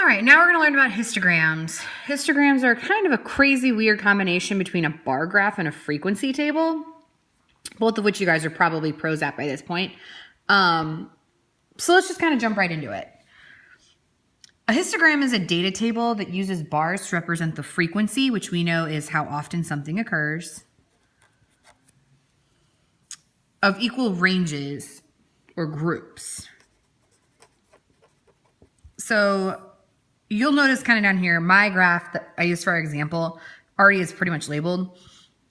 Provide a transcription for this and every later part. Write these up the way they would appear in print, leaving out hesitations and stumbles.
All right, now we're going to learn about histograms. Histograms are kind of a crazy, weird combination between a bar graph and a frequency table, both of which you guys are probably pros at by this point. So let's just kind of jump right into it. A histogram is a data table that uses bars to represent the frequency, which we know is how often something occurs, of equal ranges or groups. So you'll notice kind of down here, my graph that I used for our example already is pretty much labeled.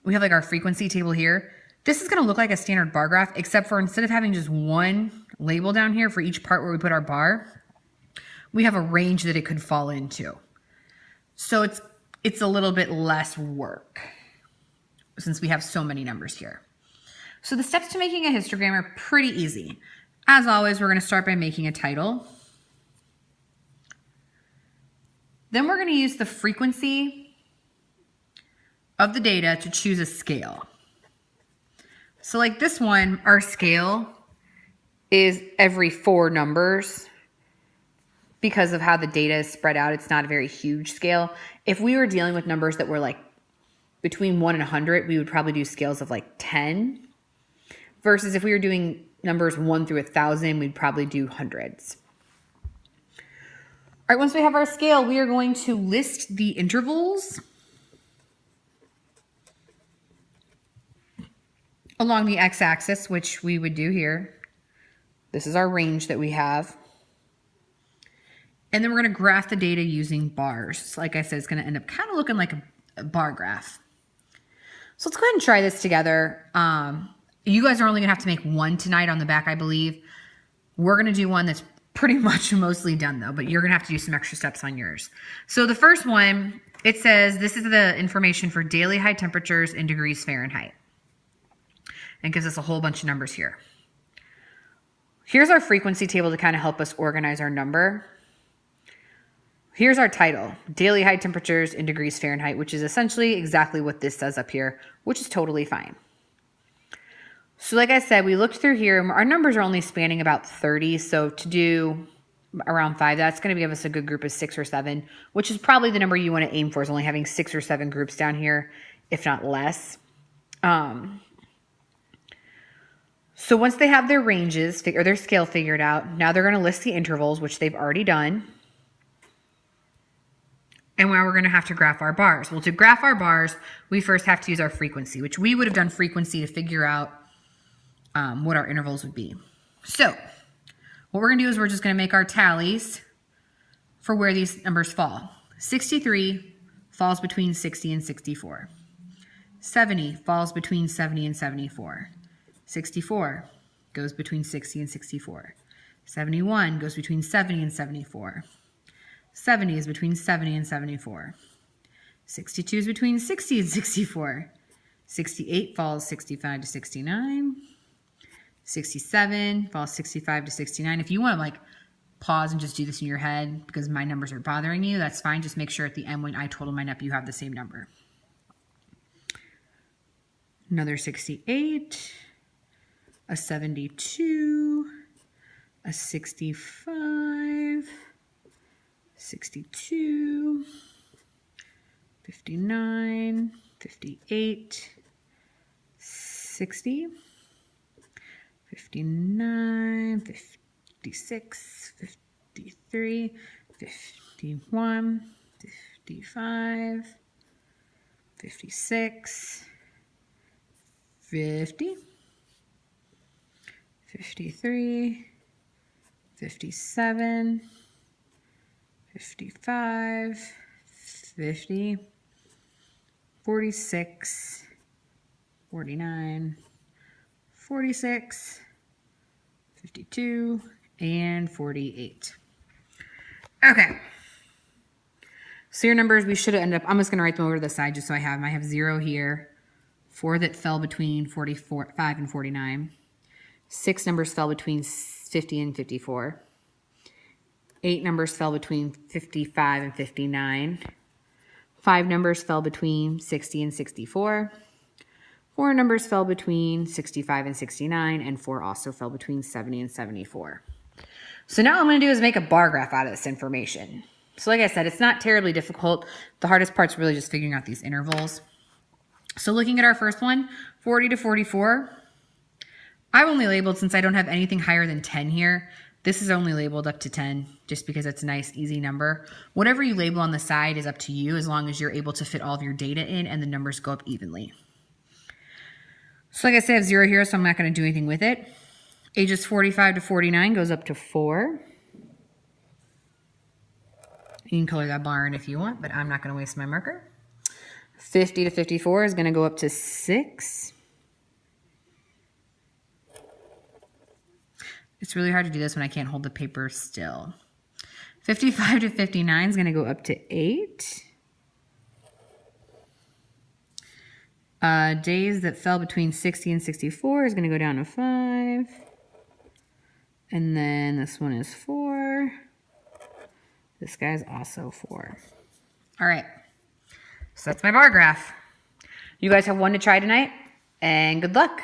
We have like our frequency table here. This is going to look like a standard bar graph, except for instead of having just one label down here for each part where we put our bar, we have a range that it could fall into. So it's a little bit less work since we have so many numbers here. So the steps to making a histogram are pretty easy. As always, we're going to start by making a title. Then we're going to use the frequency of the data to choose a scale. So like this one, our scale is every 4 numbers. Because of how the data is spread out, it's not a very huge scale. If we were dealing with numbers that were like between 1 and 100, we would probably do scales of like 10. Versus if we were doing numbers 1 through 1,000, we'd probably do hundreds. All right, once we have our scale, we are going to list the intervals along the x-axis, which we would do here. This is our range that we have. And then we're going to graph the data using bars. So like I said, it's going to end up kind of looking like a bar graph. So let's go ahead and try this together. You guys are only going to have to make one tonight on the back, I believe. We're going to do one that's pretty much mostly done though, but you're going to have to do some extra steps on yours. So the first one, it says this is the information for daily high temperatures in degrees Fahrenheit. And gives us a whole bunch of numbers here. Here's our frequency table to kind of help us organize our number. Here's our title, daily high temperatures in degrees Fahrenheit, which is essentially exactly what this says up here, which is totally fine. So like I said, we looked through here, our numbers are only spanning about 30. So to do around 5, that's going to give us a good group of 6 or 7, which is probably the number you want to aim for, is only having 6 or 7 groups down here, if not less. So once they have their ranges or their scale figured out, now they're going to list the intervals, which they've already done. And now we're going to have to graph our bars. Well, to graph our bars, we first have to use our frequency, which we would have done frequency to figure out what our intervals would be. So what we're going to do is we're just going to make our tallies for where these numbers fall. 63 falls between 60 and 64. 70 falls between 70 and 74. 64 goes between 60 and 64. 71 goes between 70 and 74. 70 is between 70 and 74. 62 is between 60 and 64. 68 falls 65 to 69. 67 falls 65 to 69. If you want to like pause and just do this in your head because my numbers are bothering you, that's fine. Just make sure at the end when I total mine up, you have the same number. Another 68, a 72, a 65, 62, 59, 58, 60, 59, 56, 53, 51, 55, 56, 50, 53, 57, 55, 50, 46, 49, 46, 52, and 48. Okay. So your numbers, we should have ended up, I'm just going to write them over to the side just so I have them. I have 0 here, 4 that fell between 45 and 49. 6 numbers fell between 50 and 54. 8 numbers fell between 55 and 59. 5 numbers fell between 60 and 64. 4 numbers fell between 65 and 69, and 4 also fell between 70 and 74. So now what I'm going to do is make a bar graph out of this information. So like I said, it's not terribly difficult. The hardest part's really just figuring out these intervals. So looking at our first one, 40 to 44, I've only labeled, since I don't have anything higher than 10 here, this is only labeled up to 10 just because it's a nice, easy number. Whatever you label on the side is up to you as long as you're able to fit all of your data in and the numbers go up evenly. So like I said, I have 0 here, so I'm not going to do anything with it. Ages 45 to 49 goes up to 4. You can color that bar in if you want, but I'm not going to waste my marker. 50 to 54 is going to go up to 6. It's really hard to do this when I can't hold the paper still. 55 to 59 is going to go up to 8. Days that fell between 60 and 64 is going to go down to 5. And then this one is 4. This guy's also 4. All right. So that's my bar graph. You guys have one to try tonight, and good luck.